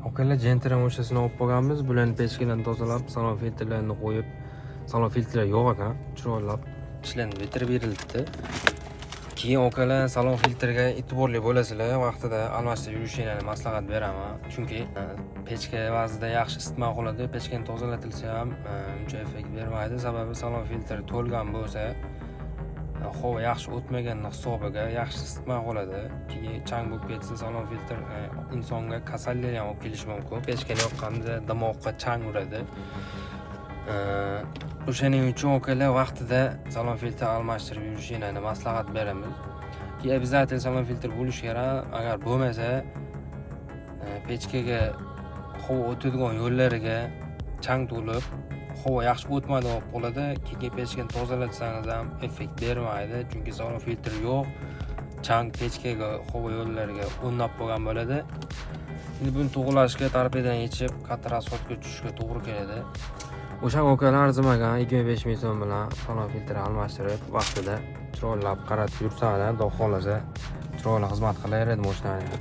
Okalar jenteram o'shasini olib qolganmiz. Bularni pechkadan tozalab, salon filtrlarini qo'yib, salon filtrlar yo'q ekan, chiroylab ishlarni bitirib berildi. Keyin okalar salon filtriga e'tiborli bo'lasizlar, vaqtida almashtirib yurishinglarni maslahat beraman. Chunki pechka ba'zida yaxshi isitma qiladi, pechkani tozalatilsa ham uncha effekt bermaydi. Sababi salon filtri to'lgan bo'lsa, havo yaxshi o'tmaganning hisobiga yaxshi isitma qiladi. Keyin chang bo'lib ketsa, salon filtr insonga kasallik ham olib kelishi mumkin. Pechkani yoqqanda dimoqqa chang uradi. O'shaning uchun okalar vaqtida salon filtr almashtirib yurishinglarni maslahat beramiz. Keyin обязательно salon filtr bo'lishi kerak. Agar bo'lmasa, pechkaga havo o'tadigan yo'llariga chang to'lib, havo yaxshi o'tmaydi bo'lib qoladi. Keyin pechkani tozalatsangiz ham effekt bermaydi, chunki salon filtri yo'q. Chang pechkaga, havo yo'llariga o'rnab qolgan bo'ladi. Endi buni to'g'rilashga torpedan yechib, katta rasxodga tushishga to'g'ri keladi. O'sha okalar arzimagan 25 ming so'm bilan salon filtri almashtirib, vaqtida chiroylab qaratib yursalar, xudo xolasa chiroyli xizmat qilaveradi mashinani.